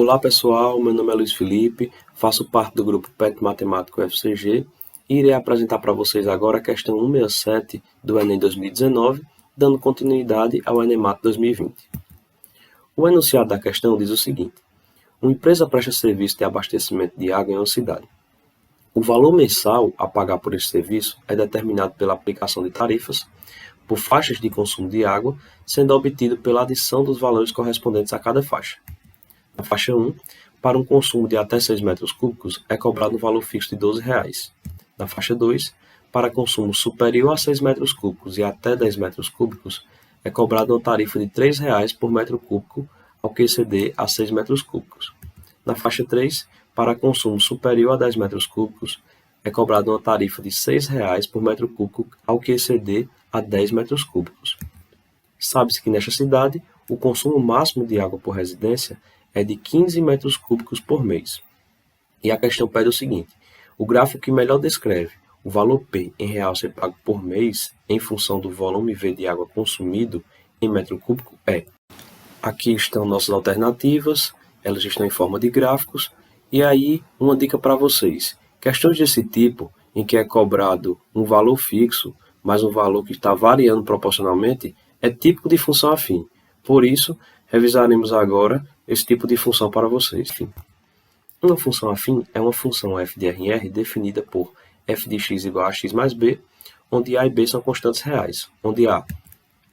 Olá pessoal, meu nome é Luiz Felipe, faço parte do grupo PET Matemático FCG e irei apresentar para vocês agora a questão 167 do Enem 2019, dando continuidade ao ENEMAT 2020. O enunciado da questão diz o seguinte: uma empresa presta serviço de abastecimento de água em uma cidade. O valor mensal a pagar por esse serviço é determinado pela aplicação de tarifas por faixas de consumo de água, sendo obtido pela adição dos valores correspondentes a cada faixa. Na faixa 1, para um consumo de até 6 metros cúbicos, é cobrado um valor fixo de R$ 12,00. Na faixa 2, para consumo superior a 6 metros cúbicos e até 10 metros cúbicos, é cobrado uma tarifa de R$ 3,00 por metro cúbico ao que exceder a 6 metros cúbicos. Na faixa 3, para consumo superior a 10 metros cúbicos, é cobrado uma tarifa de R$ 6,00 por metro cúbico ao que exceder a 10 metros cúbicos. Sabe-se que nesta cidade, o consumo máximo de água por residência é de 15 metros cúbicos por mês. E a questão pede o seguinte: o gráfico que melhor descreve o valor P em real ser pago por mês em função do volume V de água consumido em metro cúbico é. Aqui estão nossas alternativas, elas estão em forma de gráficos, e aí uma dica para vocês: questões desse tipo, em que é cobrado um valor fixo, mas um valor que está variando proporcionalmente, é típico de função afim. Por isso, revisaremos agora esse tipo de função para vocês. Uma função afim é uma função f de RR definida por f de x igual a x mais b, onde a e b são constantes reais, onde a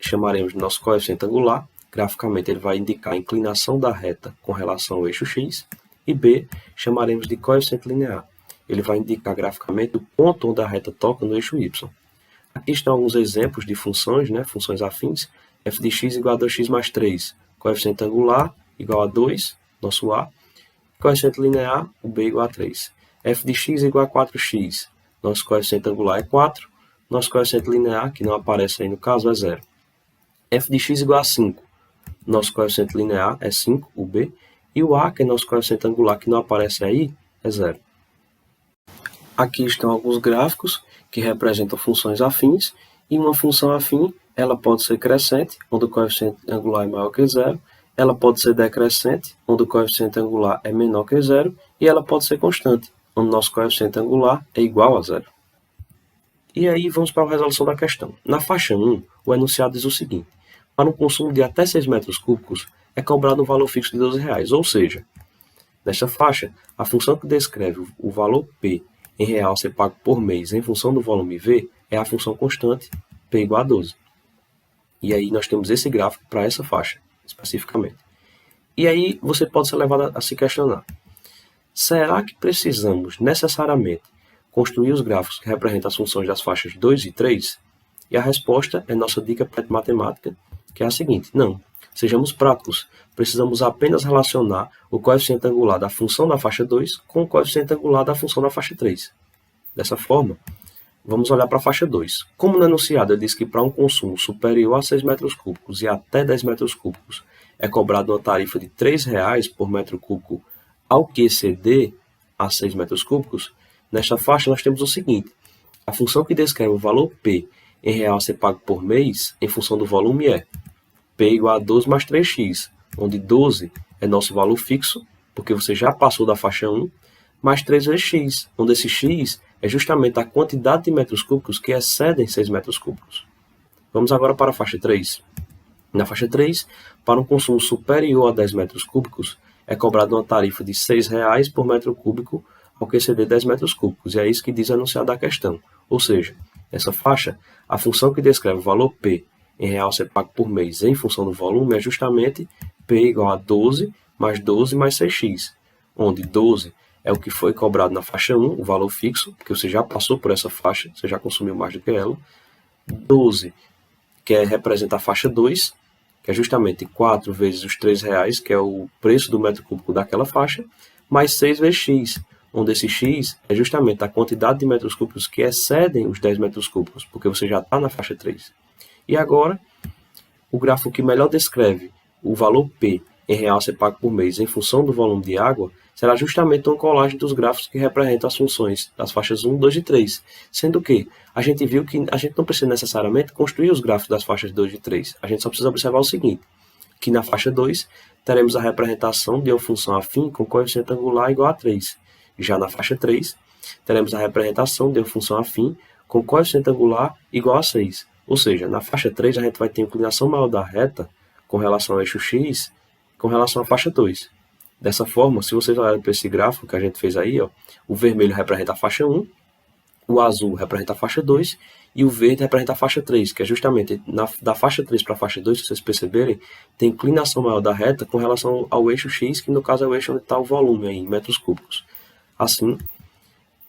chamaremos de nosso coeficiente angular, graficamente ele vai indicar a inclinação da reta com relação ao eixo x, e b chamaremos de coeficiente linear, ele vai indicar graficamente o ponto onde a reta toca no eixo y. Aqui estão alguns exemplos de funções, funções afins: f de x igual a 2x mais 3, coeficiente angular igual a 2, nosso a, coeficiente linear, o b igual a 3. f de x igual a 4x, nosso coeficiente angular é 4, nosso coeficiente linear, que não aparece aí no caso, é 0. f de x igual a 5, nosso coeficiente linear é 5, o b, e o a, que é nosso coeficiente angular, que não aparece aí, é 0. Aqui estão alguns gráficos que representam funções afins, e uma função afim, ela pode ser crescente, onde o coeficiente angular é maior que 0, ela pode ser decrescente, onde o coeficiente angular é menor que 0, e ela pode ser constante, onde o nosso coeficiente angular é igual a 0. E aí vamos para a resolução da questão. Na faixa 1, o enunciado diz o seguinte: para um consumo de até 6 metros cúbicos, é cobrado um valor fixo de R$ 12,00, ou seja, nesta faixa, a função que descreve o valor P em real ser pago por mês em função do volume V é a função constante P igual a 12. E aí nós temos esse gráfico para essa faixa, especificamente. E aí você pode ser levado a se questionar: será que precisamos necessariamente construir os gráficos que representam as funções das faixas 2 e 3? E a resposta é nossa dica pré-matemática, que é a seguinte: não. Sejamos práticos, precisamos apenas relacionar o coeficiente angular da função da faixa 2 com o coeficiente angular da função da faixa 3. Dessa forma, vamos olhar para a faixa 2. Como no enunciado ele diz que para um consumo superior a 6 metros cúbicos e até 10 metros cúbicos é cobrado uma tarifa de R$ 3,00 por metro cúbico ao que exceder a 6 metros cúbicos, nesta faixa nós temos o seguinte: a função que descreve o valor P em real ser pago por mês em função do volume é P igual a 12 mais 3x, onde 12 é nosso valor fixo, porque você já passou da faixa 1, mais 3 vezes x, onde esse x é justamente a quantidade de metros cúbicos que excedem 6 metros cúbicos. Vamos agora para a faixa 3. Na faixa 3, para um consumo superior a 10 metros cúbicos, é cobrada uma tarifa de R$ 6,00 por metro cúbico ao que exceder 10 metros cúbicos, e é isso que diz o enunciado da questão. Ou seja, nessa faixa, a função que descreve o valor P em real ser pago por mês em função do volume é justamente P igual a 12 mais 6x, onde 12 é o que foi cobrado na faixa 1, o valor fixo, porque você já passou por essa faixa, você já consumiu mais do que ela. 12, que representa a faixa 2, que é justamente 4 vezes os R$ 3,00, que é o preço do metro cúbico daquela faixa, mais 6 vezes x, onde esse x é justamente a quantidade de metros cúbicos que excedem os 10 metros cúbicos, porque você já está na faixa 3. E agora, o gráfico que melhor descreve o valor P em real ser pago por mês em função do volume de água será justamente uma colagem dos gráficos que representam as funções das faixas 1, 2 e 3, sendo que a gente viu que a gente não precisa necessariamente construir os gráficos das faixas 2 e 3, a gente só precisa observar o seguinte: que na faixa 2 teremos a representação de uma função afim com coeficiente angular igual a 3. Já na faixa 3, teremos a representação de uma função afim com coeficiente angular igual a 6. Ou seja, na faixa 3 a gente vai ter a inclinação maior da reta com relação ao eixo x com relação à faixa 2. Dessa forma, se vocês olharem para esse gráfico que a gente fez aí, ó, o vermelho representa a faixa 1, o azul representa a faixa 2 e o verde representa a faixa 3, que é justamente da faixa 3 para a faixa 2, se vocês perceberem, tem inclinação maior da reta com relação ao eixo x, que no caso é o eixo onde está o volume aí, em metros cúbicos. Assim,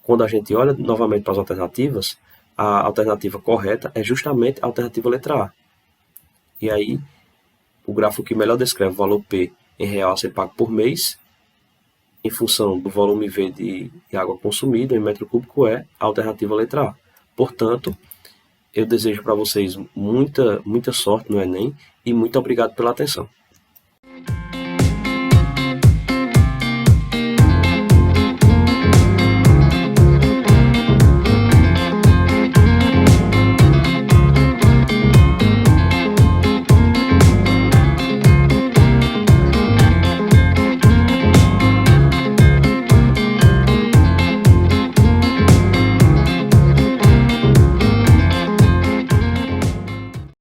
quando a gente olha novamente para as alternativas, a alternativa correta é justamente a alternativa letra A. E aí, o gráfico que melhor descreve o valor P em real a ser pago por mês, em função do volume V de água consumida em metro cúbico, é a alternativa letra A. Portanto, eu desejo para vocês muita sorte no Enem e muito obrigado pela atenção.